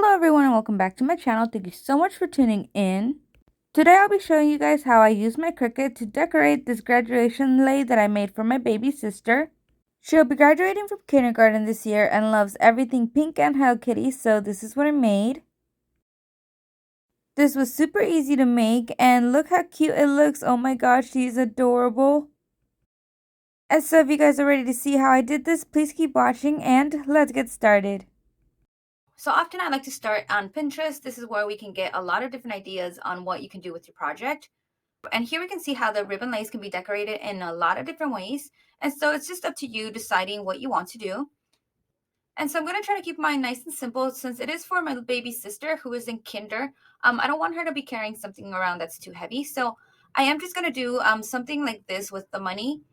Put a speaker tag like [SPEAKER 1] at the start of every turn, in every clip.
[SPEAKER 1] Hello everyone and welcome back to my channel. Thank you so much for tuning in. Today I'll be showing you guys how I use my Cricut to decorate this graduation lei that I made for my baby sister. She'll be graduating from kindergarten this year and loves everything pink and Hello Kitty, so this is what I made. This was super easy to make and look how cute it looks. Oh my gosh, she's adorable. And so if you guys are ready to see how I did this, please keep watching and let's get started. So often I like to start on Pinterest. This is where we can get a lot of different ideas on what you can do with your project. And here we can see how the ribbon lace can be decorated in a lot of different ways. And so it's just up to you deciding what you want to do. And so I'm going to try to keep mine nice and simple since it is for my baby sister who is in kinder. I don't want her to be carrying something around that's too heavy. So I am just going to do something like this with the money.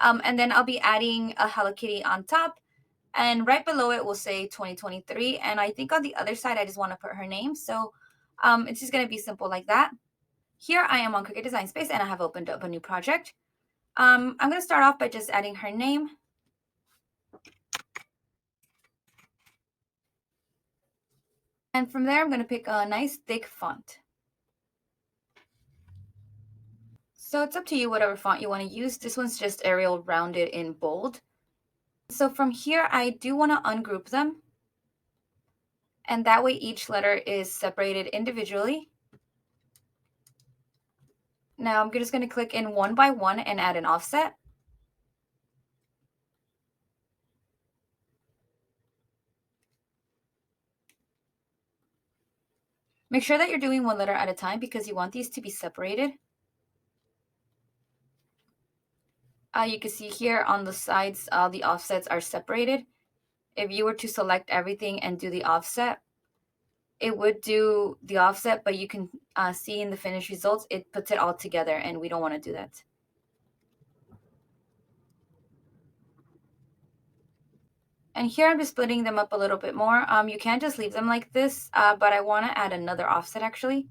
[SPEAKER 1] And then I'll be adding a Hello Kitty on top. And right below it will say 2023. And I think on the other side, I just want to put her name. So it's just going to be simple like that. Here I am on Cricut Design Space and I have opened up a new project. I'm going to start off by just adding her name. And from there, I'm going to pick a nice thick font. So it's up to you whatever font you want to use. This one's just Arial rounded in bold. So from here, I do want to ungroup them. And that way each letter is separated individually. Now I'm just going to click in one by one and add an offset. Make sure that you're doing one letter at a time because you want these to be separated. You can see here on the sides, the offsets are separated. If you were to select everything and do the offset, it would do the offset, but you can see in the finished results, it puts it all together and we don't want to do that. And here I'm just splitting them up a little bit more. You can just leave them like this, but I want to add another offset actually.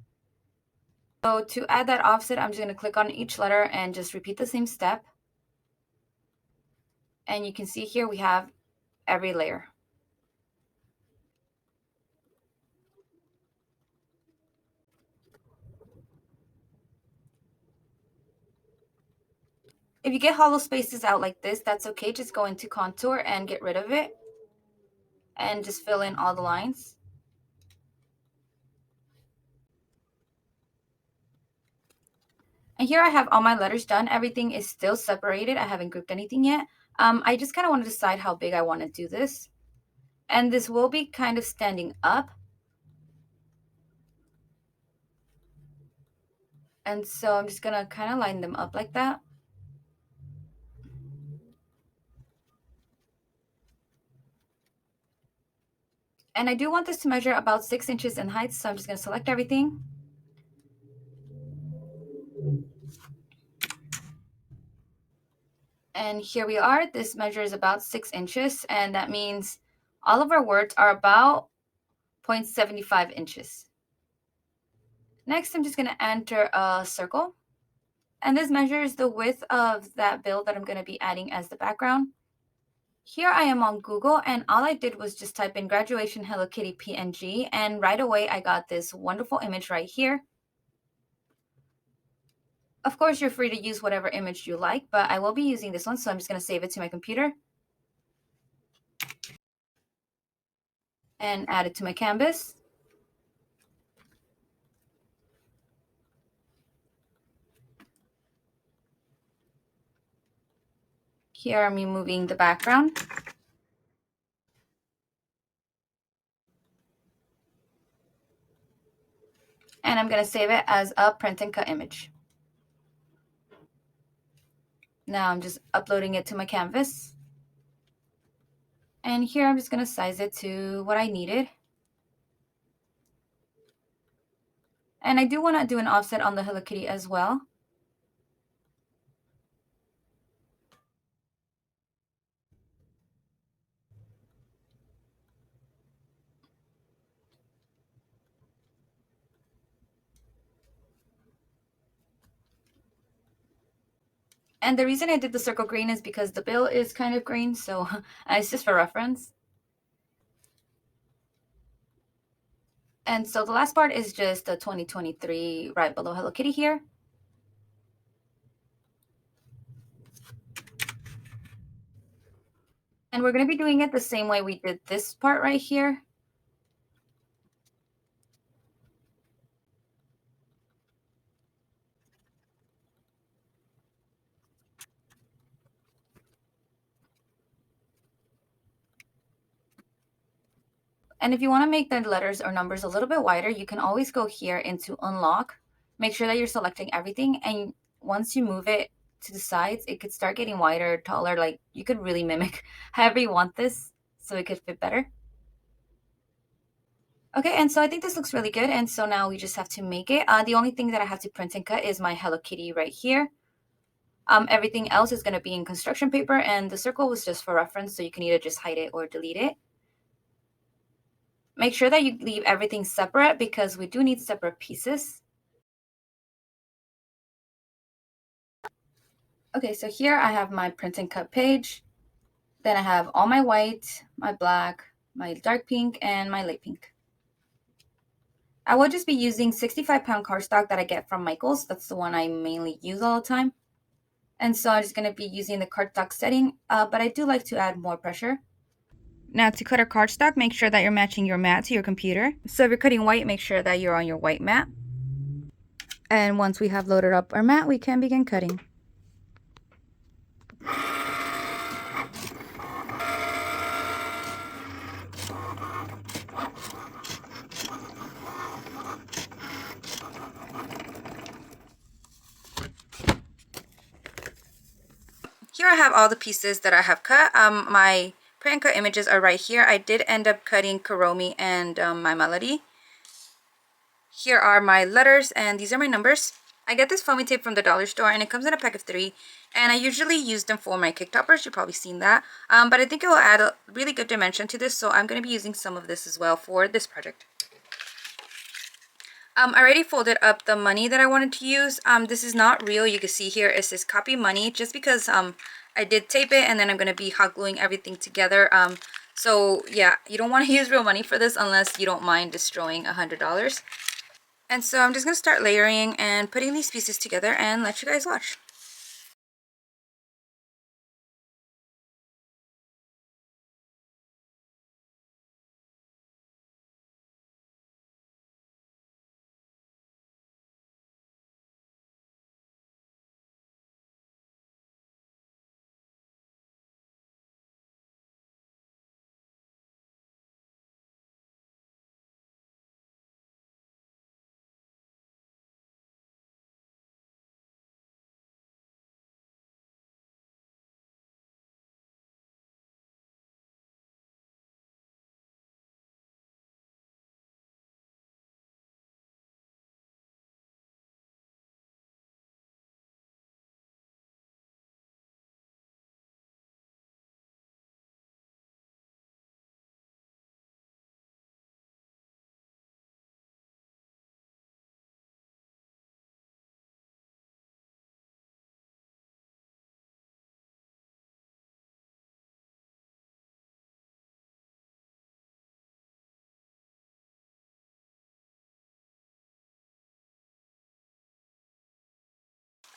[SPEAKER 1] So to add that offset, I'm just going to click on each letter and just repeat the same step. And you can see here we have every layer. If you get hollow spaces out like this, that's okay. Just go into contour and get rid of it. And just fill in all the lines. And here I have all my letters done. Everything is still separated. I haven't grouped anything yet. I just kind of want to decide how big I want to do this. And this will be kind of standing up. And so I'm just going to kind of line them up like that. And I do want this to measure about 6 inches in height, so I'm just going to select everything. And here we are. This measures about 6 inches, and that means all of our words are about 0.75 inches. Next, I'm just going to enter a circle. And this measures the width of that bill that I'm going to be adding as the background. Here I am on Google, and all I did was just type in graduation Hello Kitty PNG, and right away I got this wonderful image right here. Of course, you're free to use whatever image you like, but I will be using this one, so I'm just going to save it to my computer and add it to my canvas. Here I'm removing the background. And I'm going to save it as a print and cut image. Now I'm just uploading it to my canvas. And here I'm just going to size it to what I needed. And I do want to do an offset on the Hello Kitty as well. And the reason I did the circle green is because the bill is kind of green, so it's just for reference. And so the last part is just the 2023 right below Hello Kitty here. And we're going to be doing it the same way we did this part right here. And if you want to make the letters or numbers a little bit wider, you can always go here into unlock. Make sure that you're selecting everything. And once you move it to the sides, it could start getting wider, taller. Like you could really mimic however you want this so it could fit better. Okay, and so I think this looks really good. And so now we just have to make it. The only thing that I have to print and cut is my Hello Kitty right here. Everything else is going to be in construction paper, and the circle was just for reference, so you can either just hide it or delete it. Make sure that you leave everything separate because we do need separate pieces. Okay, so here I have my print and cut page. Then I have all my white, my black, my dark pink, and my light pink. I will just be using 65-pound cardstock that I get from Michael's. That's the one I mainly use all the time. And so I'm just going to be using the cardstock setting, but I do like to add more pressure. Now to cut our cardstock, make sure that you're matching your mat to your computer. So if you're cutting white, make sure that you're on your white mat. And once we have loaded up our mat, we can begin cutting. Here I have all the pieces that I have cut. My print and cut images are right here. I did end up cutting Kuromi and my melody. Here are my letters, and these are my numbers. I get this foamy tape from the dollar store, and it comes in a pack of 3. And I usually use them for my cake toppers. You've probably seen that. But I think it will add a really good dimension to this, so I'm going to be using some of this as well for this project. I already folded up the money that I wanted to use. This is not real. You can see here it says copy money just because I did tape it, and then I'm going to be hot gluing everything together. So yeah, you don't want to use real money for this unless you don't mind destroying $100. And so I'm just going to start layering and putting these pieces together and let you guys watch.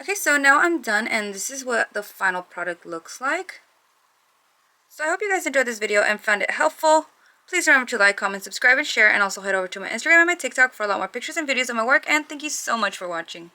[SPEAKER 1] Okay, so now I'm done, and this is what the final product looks like. So I hope you guys enjoyed this video and found it helpful. Please remember to like, comment, subscribe, and share, and also head over to my Instagram and my TikTok for a lot more pictures and videos of my work, and thank you so much for watching.